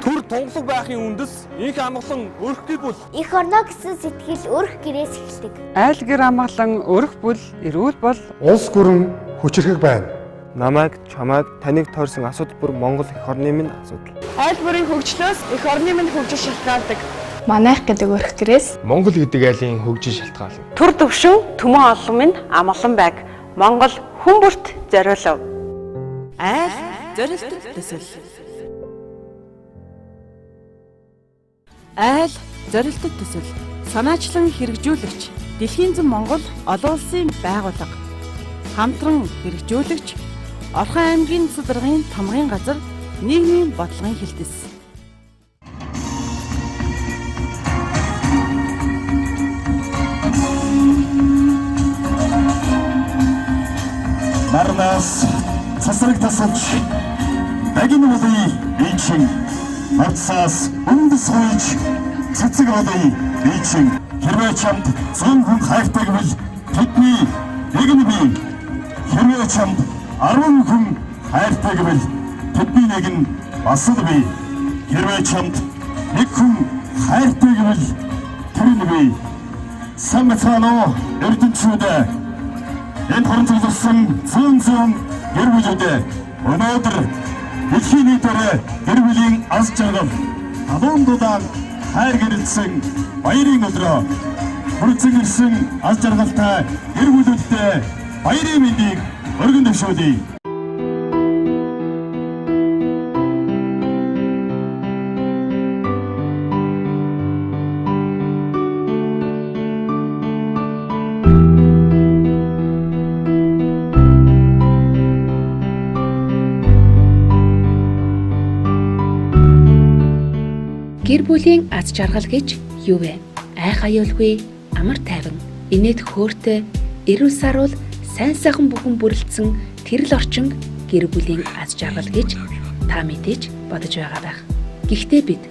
Төр тунгалаг байхын үндэс инх амгалан өрх гэр бүл. Эх орноо гэсэн сэтгэл өрх гэрээс эхэлдэг. Айл гэр амгалан өрх бүл эрүүл бол улс гүрэн хүчрхэг байна. Намайг, чамайг, таныг тойрсон асуудал бүр Монгол эх орны минь асуудал. айл бүрийн хөгжлөөс эх орны минь хөгжил шалтгаалдаг. Манайх гэдэг өрх гэрээс Монгол гэдэг айлын хөгжил шалтгаална. Түр төвшин түмэн олон минь амгалан байг. Монгол хүн бүрт зориулав. Айл зорилтот төсөл. Айл зорилтот төсөл. Санаачлан хэрэгжүүлэгч Дэлхийн зам Монгол олон улсын байгууллага. Хамтран хэрэгжүүлэгч Орхон аймгийн Цэцэргийн Тамгын газар нийгмийн бодлогын хэлтэс. Нарнаас цасраг тасалж багийн улын бийчин марцаас үндэс хойж цэцэг улын бийчин хэрвээ чамд 100 хүн хайртай гэвэл тэдний нэг нь бий. Хэрвээ чамд 10 хүн хайртай гэвэл тэдний нэг нь бас л бий. Хэрвээ чамд 1 хүн хайртай гэвэл тэр нь бий. Самбацано эрдэнчүүдээ энэ хорон цугласан зүүн гэр бүлүүдээ өнөөдөр дэлхийн нийтээр гэр бүлийн аз жаргал халуун дулаан хайр гэрэлсэн баярын өдрөө хүрцэн ирсэн аз жаргалтай гэр бүлүүдтэй баярын мэндийг өргөн дэвшүүлье. Гэр бүлийн аз жаргал гэж юу вэ? Айх аюулгүй, амар тайван, инээд хөөртэй, эрүүл саруул, сайн сайхан бүхэн бүрэлдсэн тэрл орчин гэр бүлийн аз жаргал гэж та мэдээж бодож байгаа байх. Гэхдээ бид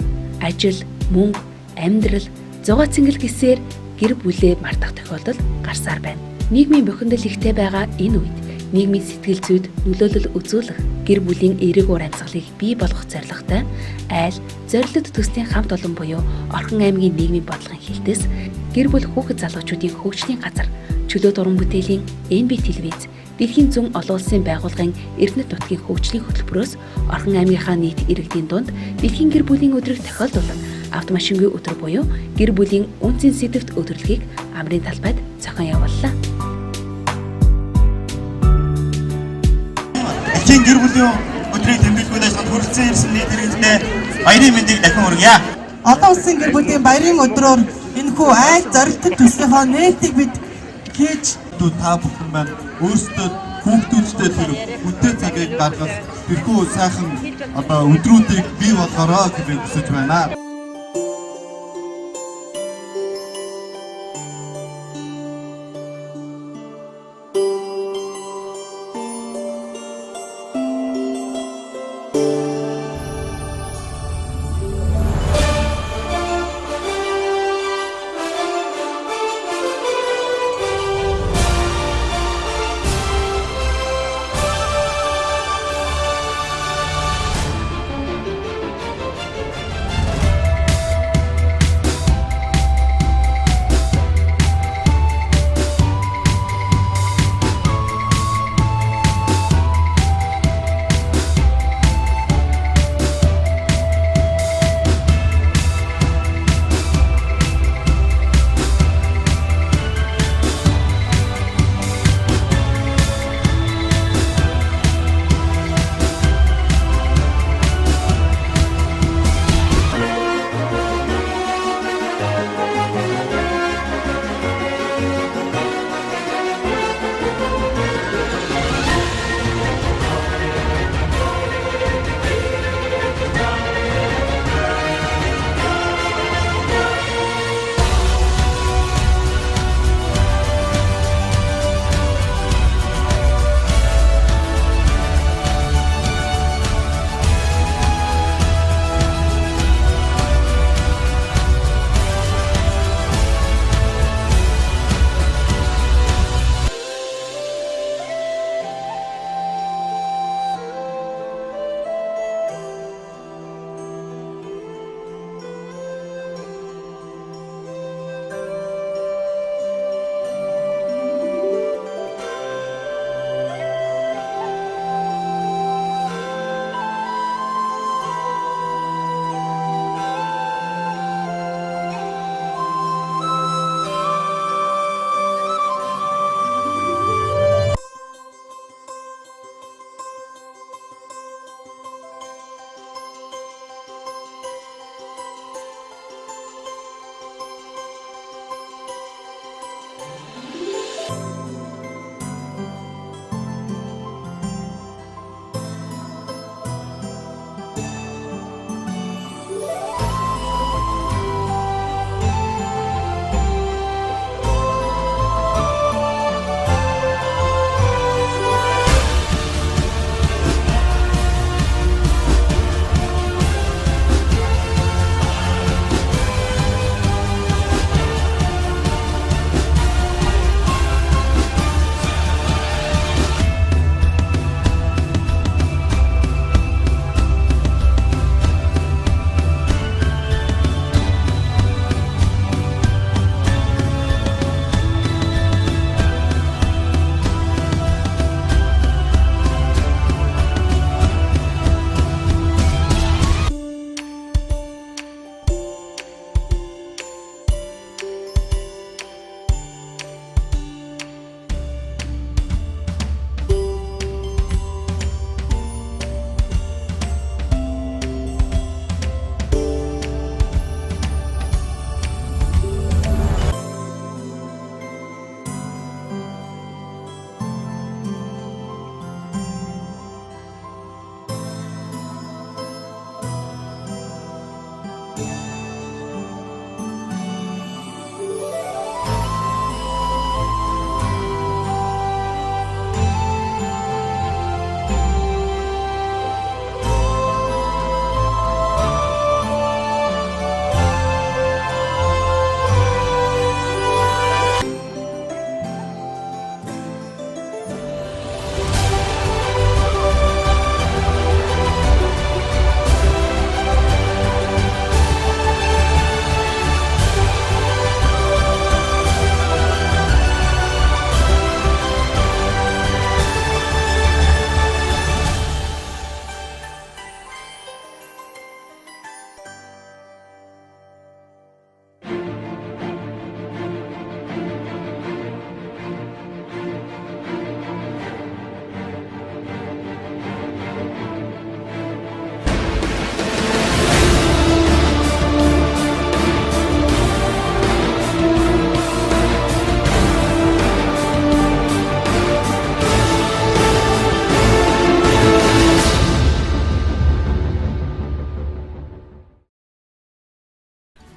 ажил, мөнгө, амьдрал, зугаа цэнгэл гэсээр гэр бүлээ мартах тохиолдол гарсаар байна. Нийгмийн бухимдал ихтэй байгаа энэ үед нийгмийн сэтгэл зүйд нөлөөлөл үзүүлэх гэр бүлийн эерэг уур амьсгалыг бий болгох зорилготой айл зорилт төслийн хамт олон буюу Орхон аймгийн нийгмийн бодлогын хэлтэс гэр бүл хүүхэд залуучуудын хөгжлийн газар чөлөө дуран бүтээлийн NB телевиз Дэлхийн зүүн олон улсын байгууллагын Эрдэнэт нутгийн хөгжлийн хөтөлбөрөөс Орхон аймгийнхаа нийт иргэдийн дунд Дэлхийн гэр бүлийн өдрийг тохиолдуулан автомашингүй өдөр буюу гэр бүлийн үнцэн сэдвт өдөрлөгийг амрын талбайд зохион явууллаа. Дэлхийн гэр бүлийн өдрийг тэмдэглүүлж хүрэлцэн ирсэн нийт иргэдэд баярын мэндийг дахин хүргье. Олон улсын гэр бүлийн баярын өдрөөр энэхүү айл зорилтот төслийнхөө нээлтийг бид хийж та бүхэн маань өөрсдөө хүүхдүүдтэй тэр үнэтэй цагийг гаргах тэрхүү сайхан өдрүүдийг бий болгоорой гэж би хүсэж байна.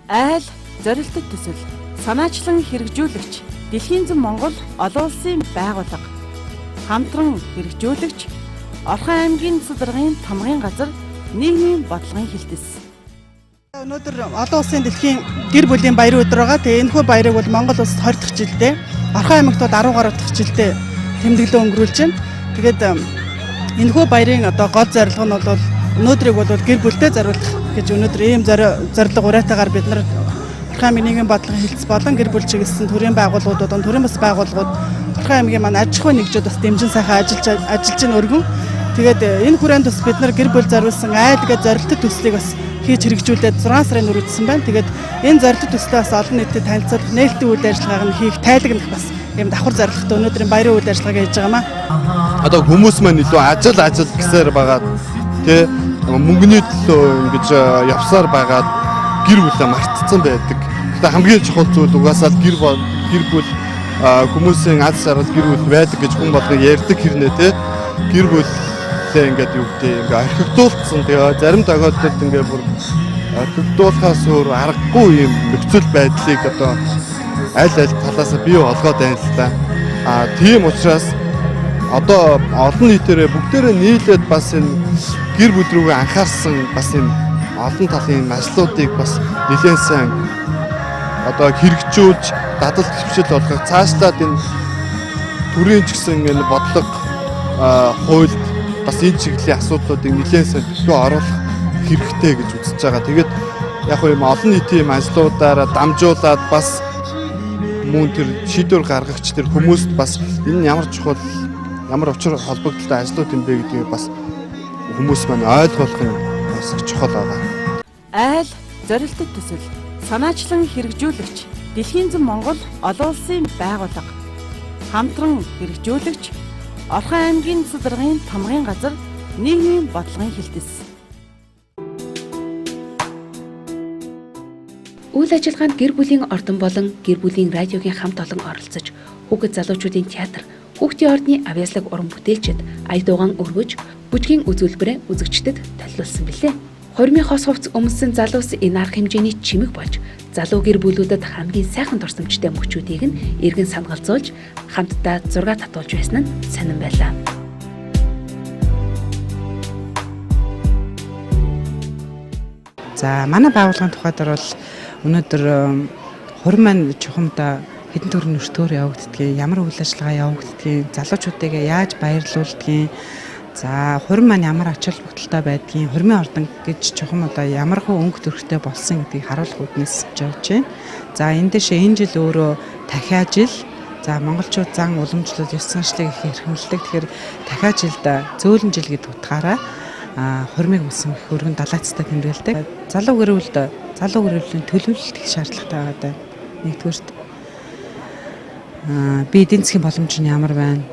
Айл, зорилтот төсөл, санаачлан хэрэгжүүлэгч, Дэлхийн зам Монгол олон улсын байгууллага, хамтран хэрэгжүүлэгч, Орхон аймгийн цэцэрлэгийн тамгын газар, нийгмийн бодлогын хилтэс. Өнөөдөр олон улсын дэлхийн гэр бүлийн баярын өдөр байгаа. Тэгээ энэхүү баярыг бол Монгол улсад 20 дахь жилдээ, Орхон аймагт бол 10 гаруй дахь жилдээ тэмдэглэн өнгөрүүлж байна. Тэгээд энэхүү баярын гол зорилго нь бол өнөөдрийг бол гэр бүлтэй зориулах гэж өнөөдөр ийм зорилго уриатаагаар бид нар Орхон аймгийн нийгмийн бодлогын хилтэс болон гэр бүл чиглэсэн төрийн байгууллагууд, төрийн бас байгууллагууд, Орхон аймгийн маань аж ахуйн нэгжүүд бас дэмжин сайхан ажиллаж ийн өргөн. Тэгээд энэ хүрээнд бас бид нар гэр бүл зориулсан айл гэж зорилттой төслийг бас хийж хэрэгжүүлээд 6 сарын үргэлжлүүлсэн байна. Тэгээд энэ зорилттой төслөө бас олон нийтэд танилцуулах, нээлттэй үйл ажиллагааг нь хийх, тайлагнах бас ийм давхар зорилготой өнөөдрийн баярын үйл ажиллагааг хийж байгаа маа. Одоо хүмүүс маань илүү ажил гэсээр байгаад тий мөнгөний төлөө ингэж явсаар байгаад гэр бүлээ мартцсан байдаг. Гэхдээ хамгийн чухал зүйл угаасаа гэр бүл хүмүүсийн аз жаргал гэр бүл байдаг гэж хүн болгоо ярьдаг хэрнээ тий гэр бүлээ ингээд юу гэдэг ингээ орхигдуулсан. Тэгээ зарим тохиолдолд ингээ бүр орхигдуулахаас өөр аргагүй юм нөхцөл байдлыг одоо аль талаас нь бий болгоод байна л та. Тийм учраас одоо олон нийтээрээ бүгдээрээ нийлээд бас энэ гэр бүл рүүгээ анхаарсан бас энэ олон талын ажлуудыг бас нэлээд сайн одоо хэрэгжүүлж дадал хөвчл болгох цаашлаад энэ төрийн ч гэсэн энэ бодлого хуульд бас энэ чиглэлийн асуудлуудыг нэлээд сайн төлөвлөгөө оруулах хэрэгтэй гэж үзэж байгаа. Тэгээд яг юм олон нийтийн юм ажлуудаараа дамжуулаад бас мөн тэр шийдвэр гаргагч тэр хүмүүст бас энэ ямар чухал ямар учир холбогдолтой ажлууд юм бэ гэдгийг бас хүмүүс маань ойлгох нь бас чухал байгаа. Айл, зорилтот төсөл, санаачлан хэрэгжүүлэгч, Дэлхийн зам Монгол олон улсын байгууллага, хамтран хэрэгжүүлэгч, Орхон аймгийн цэцэрлэгийн тамгын газар, нийгмийн бодлогын хилтэс. Үйл ажиллагаанд гэр бүлийн ордон болон гэр бүлийн радиогийн хамт олон оролцож, хүүхэд залуучуудын театр, хүүхдийн ордны авьяаслаг уран бүтээлчид ая дуугаан өргөж, бүжгийн үзүүлбэрээ үзэгчдэд төлөвлөсөн билээ. Хормын хос хувцс өмссөн залуус энэ арга хэмжээний чимэг болж, залуу гэр бүлүүдэд хамгийн сайхан дурсамжтай мөчүүдийг нь эргэн сангалзуулж, хамтдаа зураг татуулж байсан нь сонирн байлаа. За манай байгууллагын тухайд бол өнөөдөр хурим маань чухамдаа хэдэн төрлийн өртөөр явагддгийг, ямар үйл ажиллагаа явагддгийг, залуучуудыг яаж баярлуулдгийг, за хурим маань ямар ач холбогдолтой байдгийг, хурмын ордон гэж чухам одоо ямар хөө өнгө төрхтэй болсон гэдгийг харуулах үднэс явж байна. За энэ дэшээ энэ жил өөрөө дахиад жил, за монголчууд зан уламжлал ёс заншлыг их эрхэмлдэг. Тэгэхээр дахиад жилд зөөлөн жил гэдэг утгаараа хурмыг мөсөн их өргөн далайцтай тэмдэглэдэг. Залуу гэрүүлийн төлөвлөлт их шаардлагатай байгаа. Нэгдүгürt би эдийн засгийн боломж нь ямар байна?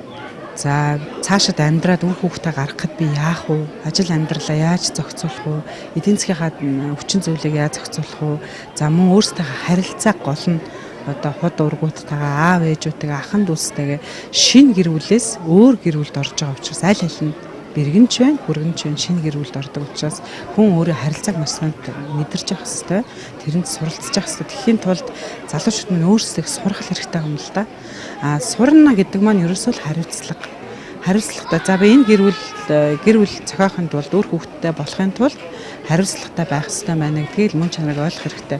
За цаашид амьдраад үр хүүхдээ гаргахад би яах вэ? Ажил амьдралаа яаж зохицуулах вэ? Эдийн засгийн хүчин зүйлийг яаж зохицуулах вэ? За мөн өөрсдийнхөө харилцааг гол нь одоо хот ургуудтайгаа аав ээжүүдтэйгээ ахын дүүстэйгээ шинэ гэр бүлээс өөр гэр бүлд орж байгаа учраас аль аль нь бэргэнч байна, хүргэнч байна, шинэ гэр бүлд ордог учраас хүн өөрөө харилцааг маш сайн мэдэрч явах хэрэгтэй. Тэрэнд суралцж явах хэрэгтэй. Тэхийн тулд залуучууд нь өөрсдөө сурах хэрэгтэй юм л да. Сурна гэдэг маань ерөөсөө л хариуцлага. Хариуцлагатай. За би энэ гэр бүл зохиохын тулд өөр хүүхдтэй болохын тулд хариуцлагатай байх хэрэгтэй байна гэдгийг мөн чанарыг ойлгох хэрэгтэй.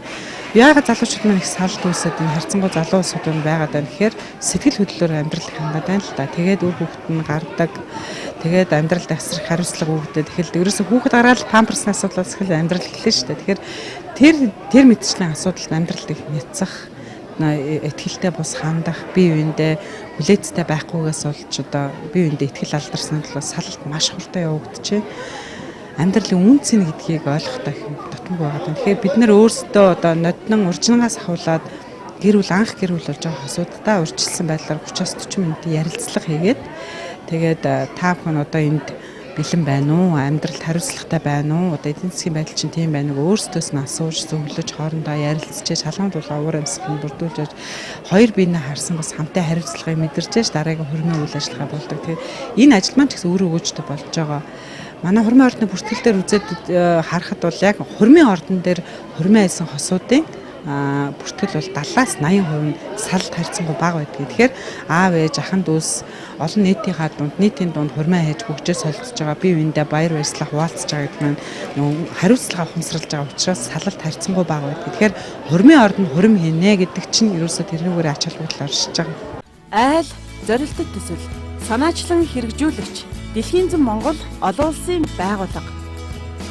Яагаад залуучууд маань их салд үүсээд энэ харьцангуй залуу улсууд нь байгаад байна гэхээр сэтгэл хөдлөлөөр амьдрал хангаад байна л да. Тэгээд өөр хүүхэд нь гардаг. Тэгээд амьдралд асрах хариуцлага өгдөг. Тэгэхээр ерөөсөө хүүхэд гаргаад памперсны асуудлаас эхэл амьдрал эхэлнэ шүү дээ. Тэгэхээр тэр мэдчлэн асуудалд амьдралд их няцах, ихтгэлтэй бус хандах, бие биендээ хүлээцтэй байхгүйгээс болж одоо бие биендээ ихтгэл алдарсан тул салалт маш хурдан явагдчихэ. Амьдралын үнцэн гэдгийг ойлгохтой дутмаг байгаа. Тэгэхээр бид нэр өөрсдөө одоо ноднон урьдчилгаас ахуулаад гэр бүл анх гэр бүл болж байгаа асуудалтай урьдчилсан байдлаар 30-40 минутын ярилцлага хийгээд тэгээд та бүхэн одоо энд бэлэн байна уу? Амьдралд хариуцлагатай байна уу? Одоо эдийн засгийн байдал чинь тийм байна уу? Өөрсдөөс нь асууж, зөвлөж, хоорондоо ярилцж, шалгамд болоо уур амьсгалыг бүрдүүлж, хоёр биенээ харсан бас хамтын хариуцлагыг мэдэрч, дараагийн хөрмийн үйл ажиллагаа болдог. Тэгэхээр энэ ажил маань ч гэсэн өөрөө өгөөжтэй болж байгаа. Манай хурмын ордны бүртгэл дээр үзээд харахад бол яг хурмын ордон дээр хурмын айлсан хосуудын бүртгэл бол 70-аас 80% нь салалт харьцангуй бага байдаг. Тэгэхээр аав ээж ахын дүүс олон нийтийн дунд хурмаа хийж бүгжээ солилцож байгаа, бие биендээ баяр баясгалаа хуваалцаж байгаа гэдэг нь хариуцлага ухамсарлаж байгаа учраас салалт харьцангуй бага байдаг. Тэгэхээр хурмын ордонд хурим хийнэ гэдэг чинь ерөөсөө тэрнүүгээр ач холбогдол оршиж байгаа. Айл, зорилтот төсөл, санаачлан хэрэгжүүлэгч, Дэлхийн зам Монгол олон улсын байгууллага,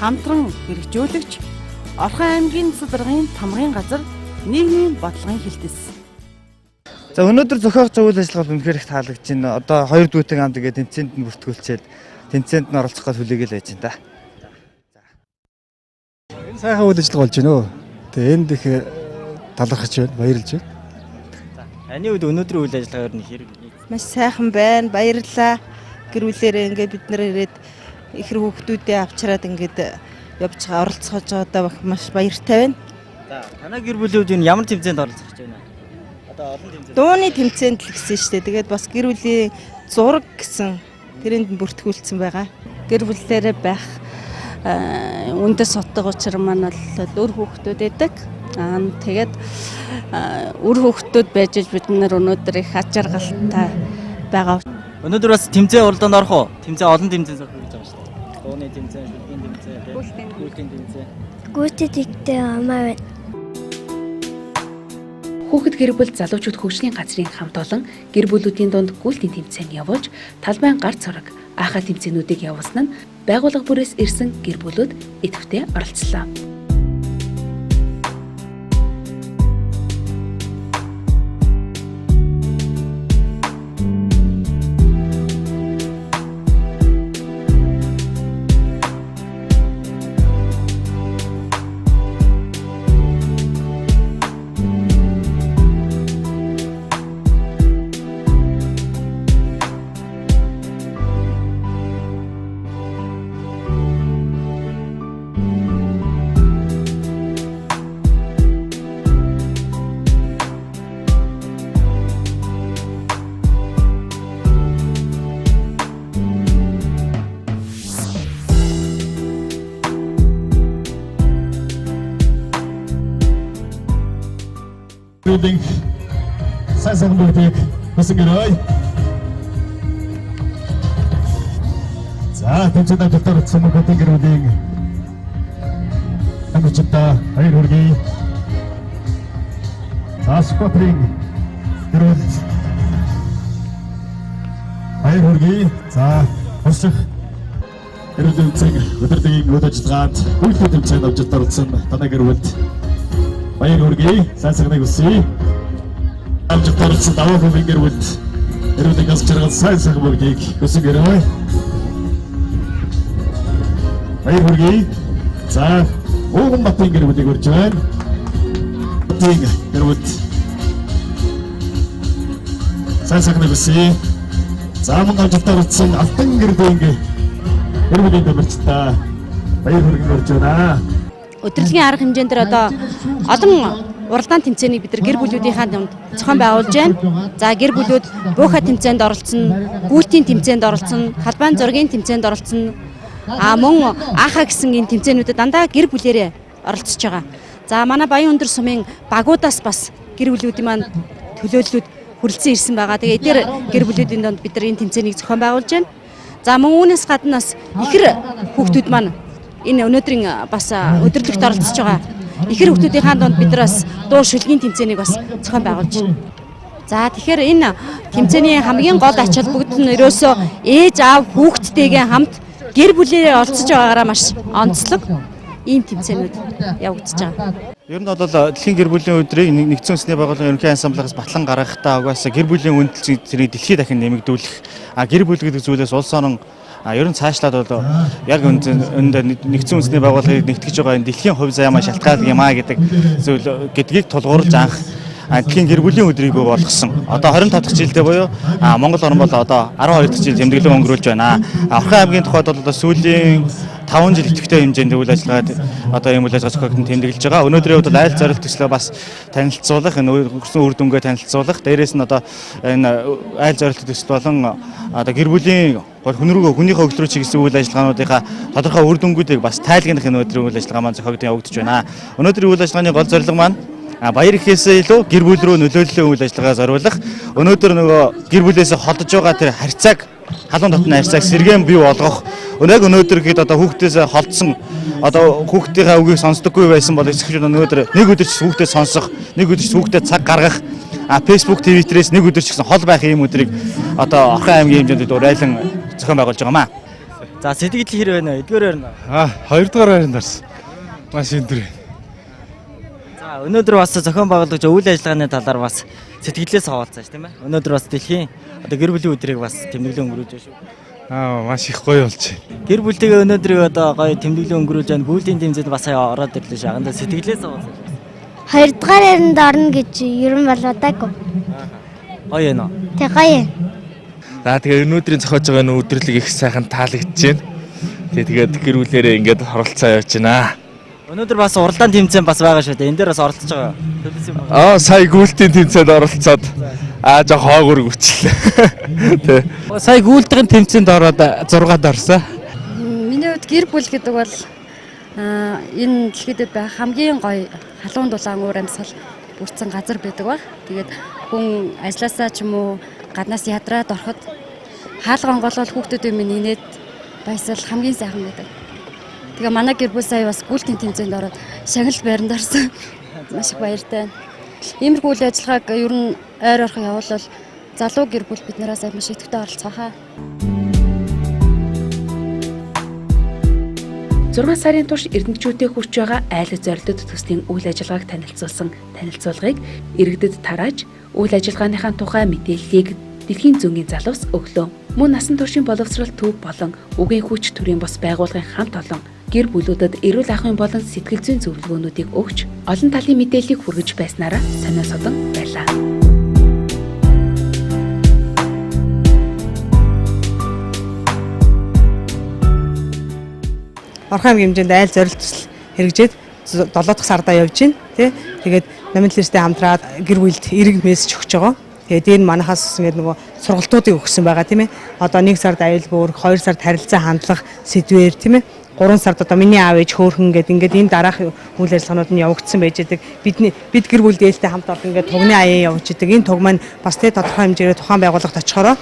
хамтран хэрэгжүүлэгч, Орхон аймгийн цэцэрлэгийн тамгын газар, нийгмийн бодлогын хилтэс. За өнөөдөр зохиогч үйл ажиллагаа үнэхээр их таалагдж байна. Одоо 2 дүүтэн хамт ингээд тэмцээнд нь бүртгүүлчихэд тэмцээнд нь оролцох гэж хүлээгээл байж байна та. Энэ сайхан үйл ажиллагаа болж байна өө. Тэгээ энд их талархаж байна, баярлж байна. За таны үед өнөөдрийн үйл ажиллагаа нь хэрэг маш сайхан байна. Баярлалаа. Гэр бүлээрээ ингээд бид нар ирээд их хүүхдүүдээ авчираад ингээд явж байгаа оролцож байгаадаа маш баяртай байна. За танай гэр бүлийн үед ямар тэмцээнд оролцох гэж байна? Одоо олон тэмцээнд. Дууны тэмцээнд л гэсэн шүү дээ. Тэгээд бас гэр бүлийн зураг гэсэн тэрэнд бүртгүүлсэн байгаа. Гэр бүлээрээ байх үндэс утга учир маань бол өр хүүхдүүд байдаг. Тэгээд өр хүүхдүүд байж бид нар өнөөдөр их ачааргалтай байгаа. Өнөөдөр бас тэмцээн уралдаанд орох уу? Тэмцээн олон тэмцээн сорох гэж байгаа шүү дээ. Дууны тэмцээн, шүлгийн тэмцээн, гүйлтийн тэмцээн. Гүйтэд ихтэй амаа байна. Хүүхэд гэр бүл залуучууд хөгжлийн газрын хамт олон гэр бүлүүдийн дунд гүйлтийн тэмцээн явуулж талбайн гарц зураг аахаа тэмцээнүүдийг явуулсан нь байгууллага бүрээс ирсэн гэр бүлүүд идэвхтэй оролцлоо. Сайсан бүгдийг хүсэнгэрэй. За тэмцээнд авчрахаар утсан бүгдийн гэр бүлийн амжилттай баяр хүргэе. За спортрын гэр бүл баяр хүргэе. За орших гэр бүлийн өдрийн үйл ажиллагаанд бүгд тэмцээнд авчрахаар утсан танай гэр бүлд баяр хүргэе. Сайсагныг үсэе. Амжилттай орсон даваа хүмүүсийн гэр бүлд эрүүлийн ганц жаргал сайн сайхан бүгдийг хүсэнгэрэй. Баяр хүргэе. За Ууган Батын гэр бүлийг урьж байна. Батын гэр бүлд сайн сайхан хүсэе. За мөн амжилттай орсон Алтан гэр бүлийн гэр бүлийн төлөвчтэй баяр хүргэн урьж байна. Өдрлөгийн арга хэмжээнд дээр одоо олон уралдаан тэмцээнийг бид нар гэр бүлүүдийнхаа дунд зохион байгуулж байна. За гэр бүлүүд буухай тэмцээнд оролцсон, гүйлтийн тэмцээнд оролцсон, талбайн зургийн тэмцээнд оролцсон. Мөн аахаа гэсэн энэ тэмцээнүүдэд дандаа гэр бүлээрээ оролцож байгаа. За манай Баян өндөр сумын багуудаас бас гэр бүлүүдийн маань төлөөллүүд хүрэлцэн ирсэн байгаа. Тэгээ эдгээр гэр бүлүүдийн донд бид нар энэ тэмцээнийг зохион байгуулж байна. За мөн үүнээс гадна бас ихэр хүүхдүүд маань энэ өнөөдрийн бас өдөрлөгт оролцож байгаа. Ихэр хүүхдүүдийн донд бид нар бас дуу шүлгийн тэмцээнийг бас зохион байгуулж байна. За тэгэхээр энэ тэмцээний хамгийн гол ач холбогдол нь ерөөсөө ээж аав хүүхдтэйгээ хамт гэр бүлээрээ оролцож байгаагаараа маш онцлог ийм тэмцээнүүд явагдаж байгаа. Ер нь бол дэлхийн гэр бүлийн өдрийг нэгдсэн үндэсний байгууллагын ерөнхий ансамблаас батлан гаргахтаа угаасаа гэр бүлийн үндэслэл зэрэг дэлхийд дахин нэмэгдүүлэх гэр бүл гэдэг зүйлээс улс орон ер нь цаашлаад бол яг нэгдсэн үндэсний байгууллагыг нэгтгэж байгаа энэ дэлхийн хувь заяамаа шалтгаалдаг юм аа гэдэг зүйл гэдгийг тулгуурлаж анх дэлхийн гэр бүлийн өдрийг бий болгосон. Одоо 25 дахь жилдээ буюу Монгол орн бол одоо 12 дахь жил тэмдэглэл өнгөрүүлж байна. Орхон аймгийн тухайд бол сүүлийн 5 жил идэвхтэй хэмжээнд үйл ажиллагаад одоо ийм үйл ажиллагаа зохиогдсон тэмдэглэж байгаа. Өнөөдрийн хувьд айл зорилт төслөө бас танилцуулах, энэ өргөсөн үр дүнгээ танилцуулах. Дээрээс нь одоо энэ айл зорилт төсөл болон одоо гэр бүлийн хүнийхээ өглөө чиглэсэн үйл ажиллагаануудынхаа тодорхой үр дүнгуудыг бас тайлгнах энэ өдрийн үйл ажиллагаа маань зохиогдсон явагдаж байна. Өнөөдрийн үйл ажиллагааны гол зорилго маань баяр гэхээсээ илүү гэр бүл рүү нөлөөллийн үйл ажиллагаа зориулах өнөөдөр нөгөө гэр бүлээсээ холдож байгаа тэр харьцааг халуун дотны харьцааг сэргээн бий болгох яг өнөөдөр хэд одоо хүүхдээсээ холдсон одоо хүүхдийнхээ үгийг сонсдоггүй байсан бол эцэгчүүд өнөөдөр нэг өдөр ч хүүхдээ сонсох нэг өдөр ч хүүхдээ цаг гаргах Facebook Twitter-ээс нэг өдөр ч гэсэн хол байх юм өдрийг одоо Орхон аймгийн хэмжээнд урайлан зохион байгуулж байгаамаа. За сэтгэл хэр байна вэ? Эдгээр байна. Хоёрдугаар байранд орсон. Маш өндөр. За өнөөдөр бас зохион байгуулагч үйл ажиллагааны талаар бас сэтгэлээс хаваалцааш тийм ээ. Өнөөдөр бас дэлхийн одоо гэр бүлийн өдрийг бас тэмдэглэн өнгөрүүлж байна шүү. Маш их гоё болж байна. Гэр бүлтэйгээ өнөөдрийг одоо гоё тэмдэглэн өнгөрүүлж байна. Бүлийн тэмцээнд бас ороод ирлээ шаганда сэтгэлээс хаваалцааш. Хоёрдугаар яринд орно гэж ер нь болоодаагүй. Гоё ээ нөө. Тэг гоё. За тэгээ өнөөдрийн зохиож байгаа нөө өдрөлөг их сайхан таалагдж байна. Тэгээд гэр бүлээрээ ингээд оролцоо явж байна. Өнөөдөр бас уралдаан тэмцээн бас байгаа шүү дээ. Энэ дээр бас оролцож байгаа. Сая гүйлтийн тэмцээнд оролцоод жоо хооgur гүчлээ. Тэ. Сая гүйлтийн тэмцээнд ороод 6-д орсон. Миний хувьд гэр бүл гэдэг бол энэ дэлхийд байх хамгийн гоё халуун дулаан уур амьсгал бүрдсэн газар байдаг ба. Тэгээд хүн ажилласаа ч юм уу гаднаас ядраад ороход хаалга онголол хүүхдүүдийн минь инээд баясал хамгийн сайхан байдаг. Тэгээ манай гэр бүл сая бас гүйлтийн тэмцээнд ороод шагнал байранд орсон. Маш их баяртай. Иймэрхүү үйл ажиллагааг ер нь ойр орхон явуулвал залуу гэр бүл биднээс маш идэвхтэй оролцоохаа. 6 сарын турш эрдэмтчүүдтэй хүрч байгаа айл зорилтод төслийн үйл ажиллагааг танилцуулсан танилцуулгыг иргэдэд тарааж үйл ажиллагааныхаа тухай мэдээллийг дэлхийн зүүнгийн залуус өглөө. Мөн насан туршийн боловсрол төв болон үгийн хүч төрийн бус байгууллагын хамт олон гэр бүлүүдэд эрүүл ахуйн болон сэтгэл зүйн зөвлөгөөнүүдийг өгч олон талын мэдээллийг хүргэж байснараа сонио содон байлаа. Орхон аймгийн хэмжээнд айл зорилт төсөл хэрэгжээд 7 дахь сардаа явж байна тий. Тэгээд намынлэртэй хамтраад гэр бүлд эрг мессеж өгч байгаа. Тэгээд дээр нь манахаас ингээд нөгөө сургалтуудыг өгсөн байгаа тийм ээ. Одоо 1 сард аюул бүр, 2 сард харилцаа хандлах сэдвээр тийм ээ. 3 сард одоо миний аав ээж хөөхөн гэдэг ингээд энэ дараах үйл ажиллагаанууд нь явагдсан байж байгаа. Бид гэр бүл дээлтэй хамт олон ингээд тугны аяа явж байгаа. Энэ туг маань бас тий тодорхой хэмжээгээр тухайн байгууллагт очихороо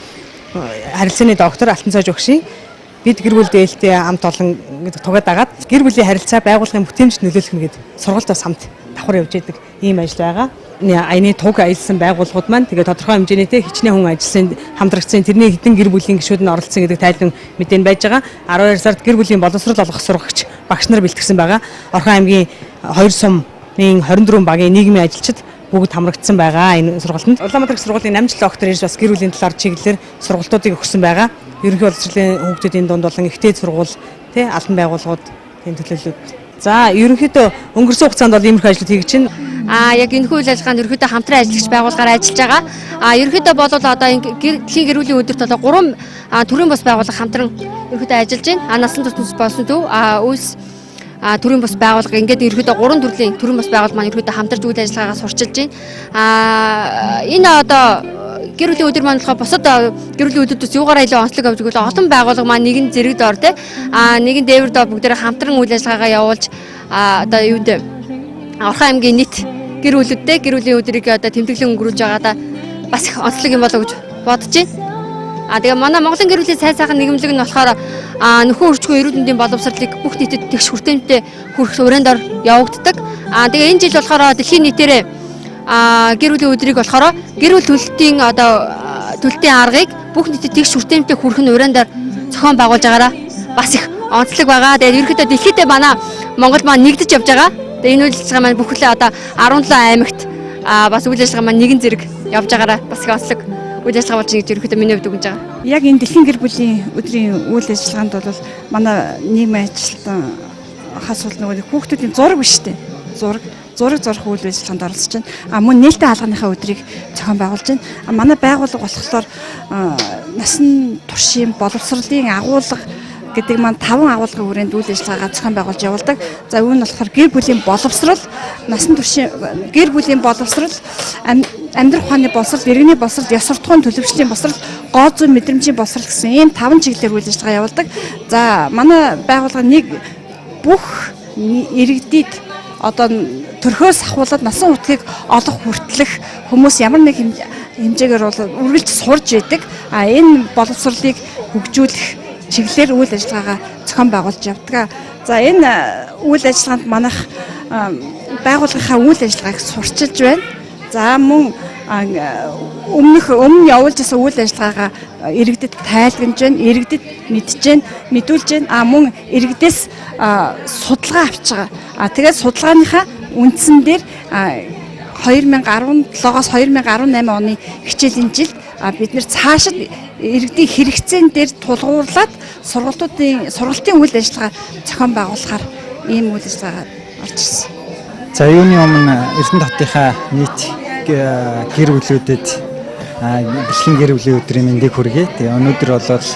харилцааны доктор Алтан цааж өгшин бид гэр бүл дээлтэй хамт олон тугаад дагаад гэр бүлийн харилцаа байгууллагын бүтээмжт нөлөөлөх нь гэдэг сургалт бас хамт давхар явж байдаг ийм ажил байгаа. Аяны туг аялсан байгууллагууд маань тэгээ тодорхой хэмжээний хичнээн хүн ажилласан хамтрагдсан тэрний хэдэн гэр бүлийн гишүүд нь оролцсон гэдэг тайлбар мэдэн байж байгаа. 12 сард гэр бүлийн боловсрол олгох сургагч багш нар бэлтгэсэн байгаа. Орхон аймгийн 2 сумын 24 багийн нийгмийн ажилчид бүгд хамрагдсан байгаа энэ сургалтанд. Улаанбаатар сургуулийн намжлал доктор ирж бас гэр бүлийн талаар чиглэлээр сургалтуудыг өгсөн байгаа. Ерөнхий боловсролын хүүхдүүдийн дунд болон ихтэй сургууль, тий албан байгууллагууд энэ төлөөлөлд. За ерөнхийдөө өнгөрсөн хугацаанд бол иймэрхүү ажлууд хийж байна. Яг энэ үйл ажиллагаанд ерөнхийдөө хамтран ажиллагч байгууллагаар ажиллаж байгаа. Ерөнхийдөө бол одоо дэлхийн гэр бүлийн өдөрт одоо 3 төрийн бус байгууллага хамтран ерөнхийдөө ажиллаж байна. Насан турш болсон төв үйлс төрийн бус байгууллага ингээд ерөнхийдөө 3 төрлийн төрийн бус байгууллага маань ерөнхийдөө хамтарч үйл ажиллагаагаа сурчилж байна. Энэ одоо гэр бүлийн өдөр маань болохоор бусад гэр бүлийн өдрүүдээс юугаараа илүү онцлог авч өгвөл олон байгууллага маань нэгэн зэрэг доор те нэгэн дээвэр доор бүгдээрээ хамтран үйл ажиллагаагаа явуулж одоо юунд Орхон аймгийн нийт гэр бүлүүдтэй гэр бүлийн өдрийг одоо тэмдэглэн өнгөрүүлж байгаадаа бас их онцлог юм болоо гэж бодож байна. Тэгээ манай Монголын гэр бүлийн сайн сайхан нийгэмлэг нь болохоор нөхөн өрчгөө эрүүл мэндийн боловсролыг бүх нийтэд тэгш хүртээмжтэй хүрэх урьяндор явагддаг. Тэгээ энэ жил болохоор дэлхийн нийтээрээ гэр бүлийн өдрийг болохоор гэр бүл төлөлтийн одоо төлөлтийн аргыг бүх нийтэд тэгш хүртээмжтэй хүрэх нь урьяндор зохион байгуулж байгаараа бас их онцлог байгаа. Тэгээ ерөнхийдөө дэлхийдээ манай Монгол маань нэгдэж явж байгаа. Тэгээ энэ үйл ажиллагаа маань бүхлээ одоо 17 аймагт бас үйл ажиллагаа маань нэгэн зэрэг явж байгаараа бас их онцлог үйл ажиллагаа болж байгаа гэж ерөнхийдөө миний хувьд үгэж байгаа. Яг энэ дэлхийн гэр бүлийн өдрийн үйл ажиллагаанд бол манай нийгмийн ажилтан хасвал нөгөө хүүхдүүдийн зураг биш үү? Зураг зорих үйл ажиллагаанд оролцож байна. Мөн нээлттэй хаалганыхаа өдрийг зохион байгуулж байна. Манай байгууллага болохоор насан туршийн боловсролын агуулга гэдэг маань 5 агуулгын хүрээнд үйл ажиллагаагаа зохион байгуулж явуулдаг. За үүн нь болохоор гэр бүлийн боловсрол, насан туршийн гэр бүлийн боловсрол, амьдрах ухааны боловсрол, иргэний боловсрол, ёс суртахуун төлөвшлийн боловсрол, гоо зүйн мэдрэмжийн боловсрол гэсэн ийм 5 чиглэлээр үйл ажиллагаа явуулдаг. За манай байгууллага нэг бүх иргэдийд одоо төрхөөс ахуулаад насан утгыг олох хүртэлх хүмүүс ямар нэг хэмжээгээр бол үргэлж сурж байдаг. Энэ боловсролыг хөгжүүлэх чиглэлээр үйл ажиллагаагаа зохион байгуулж явдаг. За энэ үйл ажиллагаанд манайх байгууллагынхаа үйл ажиллагааг сурчилж байна. За мөн өмнө явуулж байсан үйл ажиллагаагаа иргэдэд тайлгнаж байна, иргэдэд мэдж байна, мэдүүлж байна. Мөн иргэдээс судалгаа авч байгаа. Тэгээд судалгааныхаа үндсэн дээр 2017-оос 2018 оны хичээлийн жилд бид нэр цаашид иргэдийн хэрэгцээн дээр тулгуурлаад сургалтын үйл ажиллагаа зохион байгуулахаар ийм үйл ажиллагаа орж ирсэн. За юуны өмнө Эрдэнэтотынхаа нийт гэр бүлүүдэд дэлхийн гэр бүлийн өдрийн мэндийг хүргэе. Тэгээ өнөөдөр бол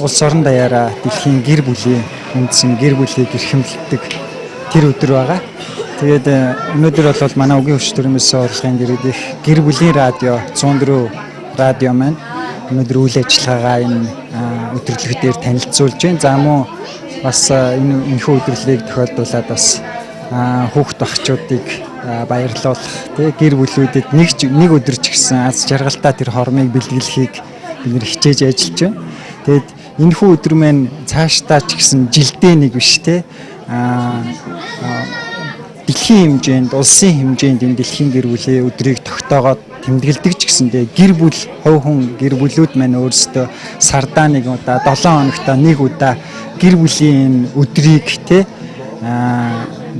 улс орон даяараа дэлхийн гэр бүлийн үндсэн гэр бүлийг эрхэмлэдэг тэр өдөр байгаа. Тэгээд өнөөдөр бол манай үгийн хөгжил төрөмөөс орлогын дэргэдэх гэр бүлийн радио 104 радио маань өнөөдөр үйл ажиллагаагаа энэ өдөрлөг дээр танилцуулж байна. За мөн бас энэхүү өдөрлөгийг тохиолдуулаад бас хүүхд багчуудыг баярлуулах тий гэр бүлүүдэд нэг өдөр ч гэсэн аз жаргалтай тэр хормыг бэлгэлэхийг бид нэр хичээж ажиллаж байна. Тэгэд энэхүү өдөр маань цаашдаа ч гэсэн жилдээ нэг биш тий дэлхийн хэмжээнд, улсын хэмжээнд энэ дэлхийн гэр бүлийн өдрийг тогтоогоод тэмдэглэдэг ч гэсэндээ гэр бүл, хувь хүн гэр бүлүүд маань өөрсдөө сардаа нэг удаа, 7 хоногт нэг удаа гэр бүлийн өдрийг тий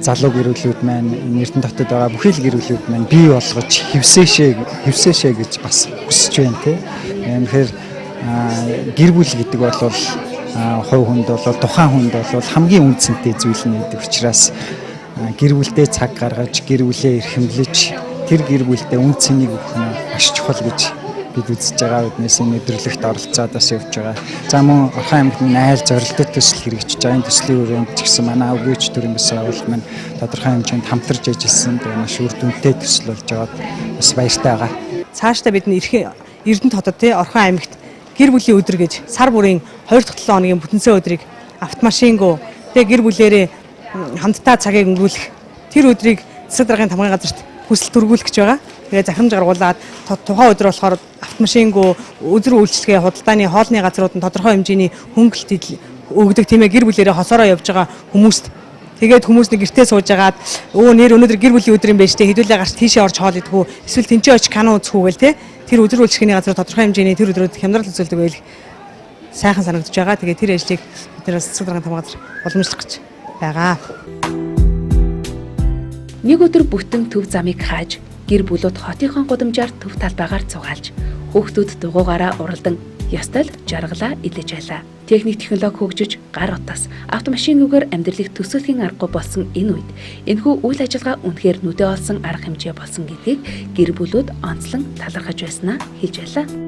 залуу гэр бүлүүд маань Эрдэнэтотод байгаа бүхий л гэр бүлүүд маань бий болгож хевсэшээ гэж бас хүсэж байна тий. Тэгэхээр гэр бүл гэдэг бол хувь хүнд бол тухайн хүнд бол хамгийн үнцэнтэй зүйл нь гэдэг учраас гэр бүлдээ цаг гаргаж гэр бүлээ эрхэмлэж тэр гэр бүлдээ үн цэнийг өгөх нь маш чухал гэж бид үзэж байгаа үднээс энэ өдөрлөгт оролцоод бас явж байгаа. За мөн Орхон аймгийн айл зорилтот төсөл хэрэгжиж байгаа. Энэ төслийн хүрээнд ч гэсэн манай өвгөөч төрөмс байгуулалт маань тодорхой хэмжээнд хамтарч ажилласан. Тэгээ маш үр дүнтэй төсөл болж байгаад бас баяртай байгаа. Цаашдаа бид Эрдэнэтотод тий Орхон аймагт гэр бүлийн өдөр гэж сар бүрийн 2 дахь 7 хоногийн бүтэнсэ өдрийг автомашингуу тэгээ гэр бүлээрээ хамтдаа цагийг өнгөрүүлэх тэр өдрийг засаг даргын тамгын газарт хүсэл төргүүлэх гэж байгаа. Тэгээ захимж гаргуулад тухайн өдөр болохоор автомашингуу өдөр үйлчлэгээ худалдааны хоолны газрууд нь тодорхой хэмжээний хөнгөлт өгдөг тиймээ гэр бүлээрээ хосоороо явж байгаа хүмүүст тэгээд хүмүүс нэг гэртээ суужгаад өнөөдөр гэр бүлийн өдөр юм байж тээ хэдүүлээ гарч тийшээ орж хоол идэхүү эсвэл тэнцээ очиж кино үзэхүүгээл те тэр өдөр үйлчлэгээний газар тодорхой хэмжээний тэр өдрүүд хямдрал үзүүлдэг байл сайхан санагдаж байгаа. Тэгээ тэр ажлыг бид нэр засаг даргын тамгын газар уламжлах гэж байгаа. Нэг өдөр бүтэн төв замыг хааж гэр бүлүүд хотынхон гудамжаар төв талбайгаар цугаалж хүүхдүүд дугуйгаараа уралдан ёстой л жаргалаа илэж байлаа. Техник технологи хөгжиж гар утас автомашинүүгээр амьдралыг төсөөлхийн аргагүй болсон энэ үед энэхүү үйл ажиллагаа үнэхээр нүдээ олсон арга хэмжээ болсон гэдгийг гэр бүлүүд онцлон талархаж байснаа хэлж байлаа.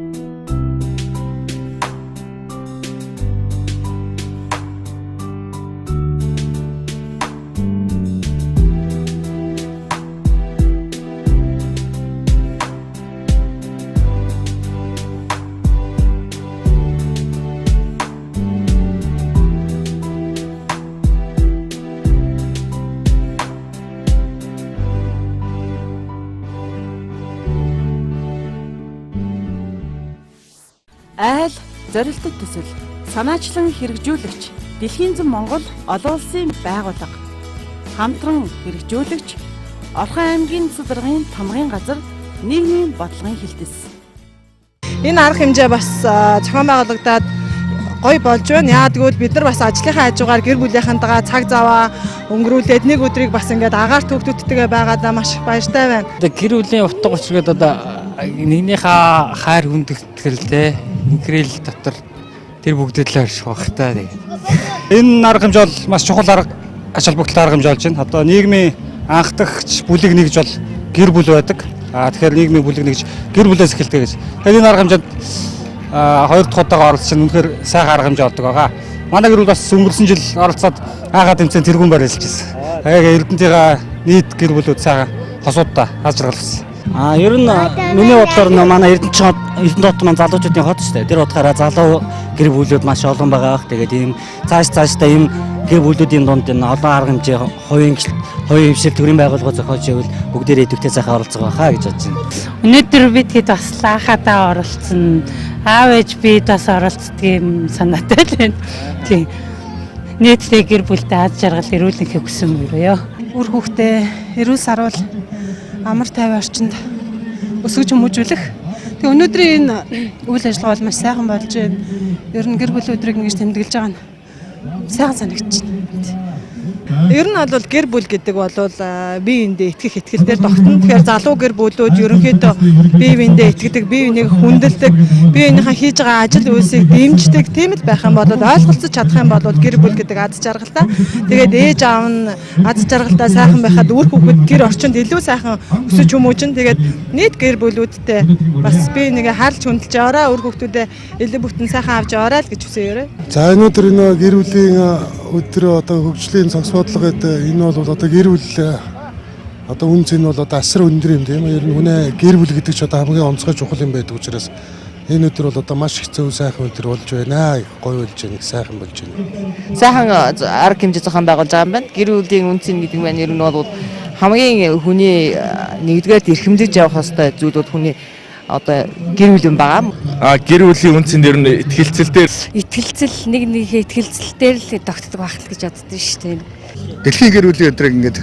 Айл зорилтот төсөл санаачлан хэрэгжүүлэгч Дэлхийн зам Монгол олон улсын байгууллага хамтран хэрэгжүүлэгч Орхон аймгийн засаг даргын тамгын газар нийгмийн бодлогын хилтэс. Энэ арга хэмжээ бас зохион байгуулагдаад гоё болж байна. Яа тэгвэл бид нар бас ажлынхаа хажуугаар гэр бүлийнхэнтэйгээ цаг заваа өнгөрүүлээд нэг өдрийг бас ингээд агаар төгтөдтэйгээ байгаадаа маш их баяртай байна. Гэр бүлийн утга учир гэдэг одоо нэгнийхээ хайр хүндэтгэлтэй инкрэл дотор тэр бүгдээ л орших багтаа тэгээд. Энэ арга хэмжээ бол маш чухал арга ач холбогдолтой арга хэмжээ болж байна. Одоо нийгмийн анхдагч бүлэг нэгж бол гэр бүл байдаг. Тэгэхээр нийгмийн бүлэг нэгж гэр бүлээс эхэлдэг гэж. Тэгэхээр энэ арга хэмжээнд 2 дахь удаага оролцож үнэхээр сайхан арга хэмжээ болдог байгаа. Манай гэр бүл бас өнгөрсөн жил оролцоод хаагаад тэмцээн тэргүүн барьж ирсэн. Эрдэнэтийн нийт гэр бүлүүд сайхан хосуудаа аз жаргалсан. Ер нь миний бодлоор манай Эрдэнэт маань залуучуудын хот шүү дээ. Тэр утгаараа залуу гэр бүлүүд маш олон байгаа. Тэгээд ийм цаашдаа ийм гэр бүлүүдийн дунд энэ олон арга хэмжээ хоёрын хөвшил төрийн байгууллага зохиож ивэл бүгдээрээ идэвхтэй сайхан оролцох байхаа гэж бодож байна. Өнөөдөр бид хэд бас лаахадаа оролцсон. Аав ээж бид бас оролцдгийн санаатай л байна. Тийм. Нийтдээ гэр бүлтэй аз жаргал эрүүлэнхийг хүсэн мөрөө. Үр хүүхдээ эрүүл саруул амар тайван орчинд өсгөж хүмүүжүүлэх. Тэгээ өнөөдрийн энэ үйл ажиллагаа бол маш сайхан болж байна. Ер нь гэр бүлийн өдрийг ингэж тэмдэглэж байгаа нь сайхан санагдаж байна. Ер нь бол гэр бүл гэдэг бол биеиндээ итгэх итгэлээр тогтно. Тэгэхээр залуу гэр бүлүүд ерөнхийдөө бие биендээ итгэдэг, бие биенийг хүндэлдэг, бие биенийхээ хийж байгаа ажил үйлсийг дэмждэг, тийм л байх юм бол ойлголцож чадах юм бол гэр бүл гэдэг аз жаргалтай. Тэгээд ээж аав нь аз жаргалтай сайхан байхад үр хүүхэд гэр орчинд илүү сайхан өсөж хүмүүжин. Тэгээд нийт гэр бүлүүдтэй бас бие бинийгээ хаалж хүндэлж яваарай, үр хүүхдүүдээ илүү бүтэн сайхан авч яваарай л гэж хүсэе. За өнөөдөр энэ гэр бүлийн өдөр одоо хөгжлийн цогц бодлого гэдэг энэ бол одоо гэр бүл одоо үн цэн бол одоо асар өндөр юм тийм. Ер нь хүнээ гэр бүл гэдэг ч одоо хамгийн онцгой чухал юм байдаг учраас энэ өдөр бол одоо маш их зөв сайхан өдөр болж байна. Гоё болж байна, сайхан болж байна. Сайхан арга хэмжээ зохион байгуулж байгаа юм байна. Гэр бүлийн үн цэн гэдэг нь ер нь бол хамгийн хүний нэгдүгээр эрхэмлэж явах ёстой зүйлүүд хүний одоо гэр бүл юм байгаа. Гэр бүлийн үн цэн ер нь итгэлцэл дээр нэг нэгээ итгэлцэлээр л тогтдог байх л гэж боддоо шүү дээ. Дэлхийн гэр бүлийн өдрийг ингээд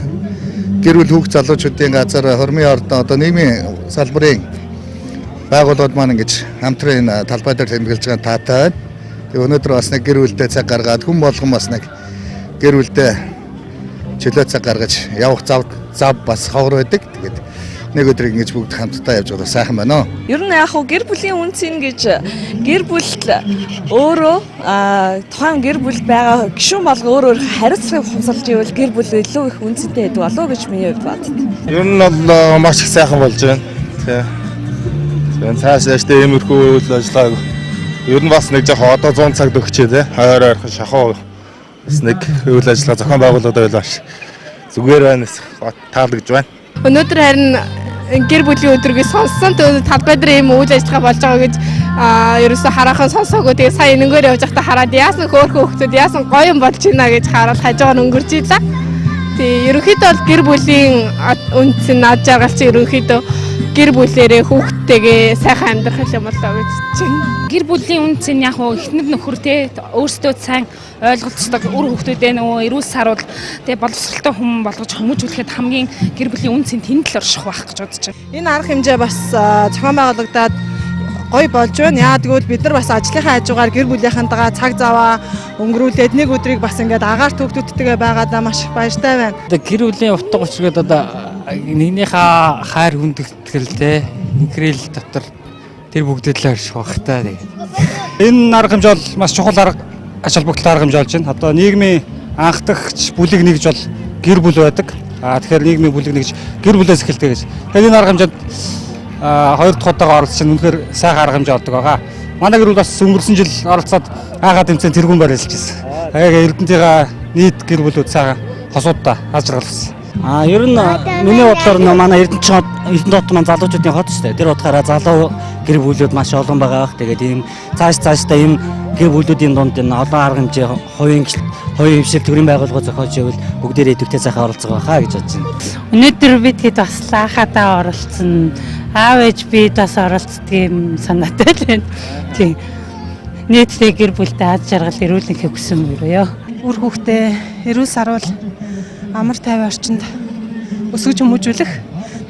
гэр бүл хүүхд залуучуудын газар хормын ордон одоо нийгмийн салбарын байгууллагууд маань ингэж хамтран энэ талбай дээр тэмдэглэж байгаа таатай байна. Тэгээ өнөөдөр бас нэг гэр бүлдээ цаг гаргаад хүн болгон бас нэг гэр бүлдээ чөлөө цаг гаргаж явах зав бас ховор байдаг. Тэгээд нэг өдрийг ингэж бүгд хамтдаа явж байгаа сайхан байна. Ер нь яг гэр бүлийн үн цэн гэж гэр бүл өөрөө тухайн гэр бүл байгаа гишүүн болго өөр хариуцлагыг хумсалж ивэл гэр бүл илүү их үн цэнтэй байдаг болов уу гэж миний хувьд боддог. Ер нь бол маш их сайхан болж байна. Тэгээ цаашдаа иймэрхүү үйл ажиллагааг ер нь бас нэг жоохон одоо 100 цагт өгчээ те. Ойр ойрхон шахуу бас нэг үйл ажиллагаа зохион байгуулалт байл маш зүгээр байна. Таалагдж байна. Өнөөдөр харин гэр бүлийн өдрийг сонссон талбай дээр ийм үйл ажиллагаа болж байгаа гэж ерөөсө хараахан сонсоогүй. Тэгээ сая энэгээр явж байхдаа хараад яасан хөөрхөн хүмүүс яасан гоё юм болж байна гэж хараад хажуугаар өнгөрч ийлээ. Тэгээ ерөнхийдөө бол гэр бүлийн үндсэн аз жаргал чинь ерөнхийдөө гэр бүлээрээ хүүхдтэйгээ сайхан амьдрах юм болоо гэж чинь. Гэр бүлийн үн цэн яг эхнэр нөхөр те өөрсдөө сайн ойлголцдог үр хүүхдүүдээ нөгөө эрүүл саруул те боловсралтай хүн болгож хүмүүжүүлэхэд хамгийн гэр бүлийн үн цэн тэнд л орших байх гэж бодож байна. Энэ арга хэмжээ бас зохион байгуулагдаад гоё болж байна. Яа тэгвэл бид нар бас ажлынхаа хажуугаар гэр бүлийнхэнтэйгээ цаг заваа өнгөрүүлээд нэг өдрийг бас ингээд агаарт хүүхдүүдтэйгээ байгаадаа маш их баяртай байна. Гэр бүлийн утга учиргээд одоо нэгнийхээ хайр хүндэтгэлтэй инкрэл дотор тэр бүгдээ л орших багтаа тэгээд. Энэ арга хэмжээ бол маш чухал арга ач холбогдолтой арга хэмжээ болж байна. Одоо нийгмийн анхдагч бүлэг нэгж бол гэр бүл байдаг. Тэгэхээр нийгмийн бүлэг нэгж гэр бүлээс эхэлдэг гэж. Тэгэхээр энэ арга хэмжээнд хоёр дахь удаага оролцож байна. Үнэхээр сайхан арга хэмжээ болдог байгаа. Манай гэр бүл бас өнгөрсөн жил оролцоод аагаад тэмцээн тэргүүн барьж ирсэн. Яг Эрдэнэтийн нийт гэр бүлүүд сайхан хосуудаа аз жаргал болсон. Ер нь миний бодлоор манай Эрдэнэт маань залуучуудын хот шүү дээ. Тэр утгаараа залуу гэр бүлүүд маш олон байгаа. Тэгээд ийм цаашдаа ийм гэр бүлүүдийн дунд энэ олон арга хэмжээ хоёрын хөвшил төрийн байгууллага зохиож ивэл бүгдээрээ идэвхтэй сайхан оролцох байхаа гэж бодож байна. Өнөөдөр бид хэд бас лаахадаа оролцсон. Аав ээж бид бас оролцдгийн санаатай л байна. Тийм. Нийтдээ гэр бүлтэй аз жаргал эрүүлэнхийг хүсэн мөрөө. Үр хүүхдээ эрүүл саруул амар тайван орчинд өсгөж хүмүүжүүлэх.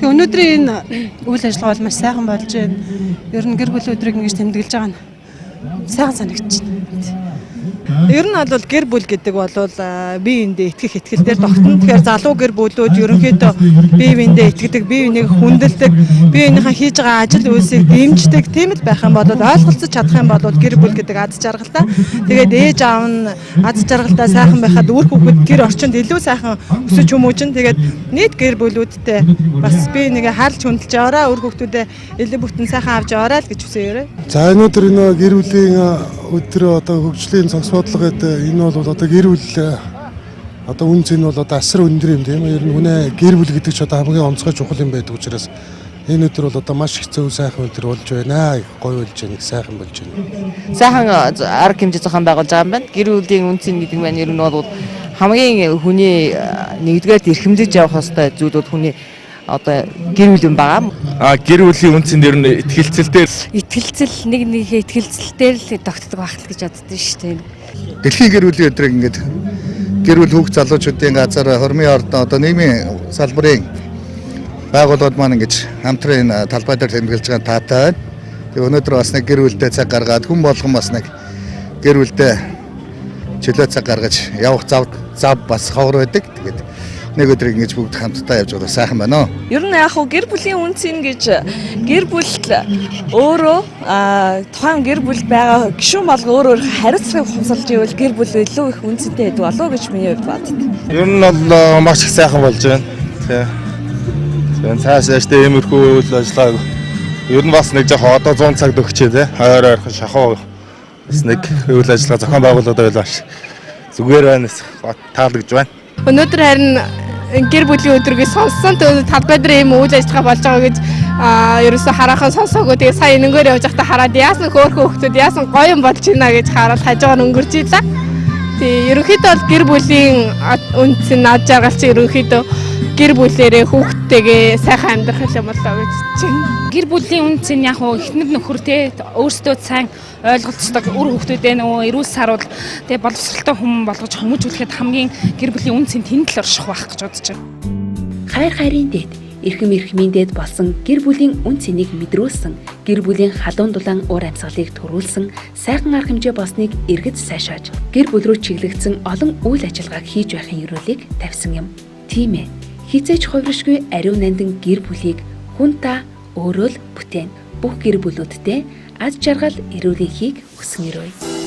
Тэгээ өнөөдрийн энэ үйл ажиллагаа бол маш сайхан болж байна. Ер нь гэр бүлийн өдрийг ингэж тэмдэглэж байгаа нь сайхан санагдаж байна. Ер нь бол гэр бүл гэдэг бол биеиндээ итгэх итгэлээр тогтно. Тэгэхээр залуу гэр бүлүүд ерөнхийдөө бие биендээ итгэдэг, бие биенийг хүндэлдэг, бие биенийхээ хийж байгаа ажил үйлсийг дэмждэг, тийм л байх юм бол ойлголцож чадах юм бол гэр бүл гэдэг аз жаргалтай. Тэгээд ээж аав нь аз жаргалтай сайхан байхад үр хүүхэд гэр орчинд илүү сайхан өсөж хүмүүжин. Тэгээд нийт гэр бүлүүдтэй бас бие бинийгээ хаалж хүндэлж яваарай, үр хүүхдүүдээ илүү бүтэн сайхан авч яваарай л гэж хүсэе. За өнөөдөр энэ гэр бүлийн өдөр одоо хөгжлийн цогц бодлого гэдэг энэ бол одоо гэр бүл одоо үн цэн бол одоо асар өндөр юм тийм. Ер нь хүнээ гэр бүл гэдэг ч одоо хамгийн онцгой чухал юм байдаг учраас энэ өдөр бол одоо маш их зөв сайхан өдөр болж байна. Гоё болж байна, сайхан болж байна. Сайхан арга хэмжээ зохион байгуулж байгаа юм байна. Гэр бүлийн үн цэн гэдэг нь ер нь бол хамгийн хүний нэгдүгээр эрхэмлэж явах ёстой зүйлүүд хүний одоо гэр бүл юм байгаа. Гэр бүлийн үнцэн дээр нь итгэлцэлтэй. Итгэлцэл нэг нэгээ итгэлцэлтэй л тогтдог байх гэж боддоо шүү дээ. Дэлхийн гэр бүлийн өдрийг ингээд гэр бүл хүүхд залуучуудын газар хормын ордон одоо нийгмийн салбарын байгууллагууд маань ингэж хамтран энэ талбай дээр тэмдэглэж байгаа таатай байна. Тэгээ өнөөдөр бас нэг гэр бүлдээ цаг гаргаад хүн болгон бас нэг гэр бүлдээ чөлөө цаг гаргаж явах зав бас ховор байдаг. Тэгээд нэг өдөр ингэж бүгд хамтдаа явж байгаа сайхан байна уу? Ер нь яг хуу гэр бүлийн үнцэн гэж гэр бүл өөрөө тухайн гэр бүл байгаа гишүүн болго өөр хариуцлагыг хумсалж ивэл гэр бүл илүү их үнцэнтэй байдаг болов уу гэж миний хувьд боддог. Ер нь бол маш их сайхан болж байна. Тэгээ цаашаа иймэрхүү үйл ажиллагааг ер нь бас нэг жоохон одоо 100 цагт өгчээ те. Ойр ойрхон шахуу бас нэг үйл ажиллагаа зохион байгуулалт байлаа ш. Зүгээр байна. Таалагдж байна. Өнөөдөр харин гэр бүлийн өдрийг сонссон талбай дээр ийм үйл ажиллагаа болж байгаа гэж ерөөсө хараахан сонсоогүй. Тэгээ сая энэгээр явж байхдаа хараад яасан хөөрхөн хөлтөд яасан гоё юм болж байна гэж хараад хажуугаар өнгөрч ийлээ. Тэгээ ерөнхийдөө бол гэр бүлийн үндсэн над жаргал чи ерөнхийдөө гэр бүлээрээ хүүхдтэйгээ сайхан амьдрах юм болоо гэж чинь. Гэр бүлийн үндсэн яг хуу эхнэр нөхөр те өөрсдөө сайн ойлголцдог үр хүүхдүүдээ нөгөө эрүүл саруул тэгээ боловсралтай хүн болгож хүмүүжүүлэхэд хамгийн гэр бүлийн үндсэн тэнд л орших байх гэж бодож байна. Хайр хайрын дэд эрхэм дэд болсон гэр бүлийн үн цэнийг мэдрүүлсэн, гэр бүлийн халуун дулаан уур амьсгалыг төрүүлсэн, сайхан арга хэмжээ болсныг эргэж сайшааж, гэр бүл рүү чиглэгдсэн олон үйл ажиллагааг хийж байхын ерөөлийг тавьсан юм. Тийм ээ. Хизээч хувиршгүй ариун нандин гэр бүлийг хүн та өөрөө л бүтээн. Бүх гэр бүлүүдтэй аз жаргал эрүүлэнхийг хүсэн өрөөе.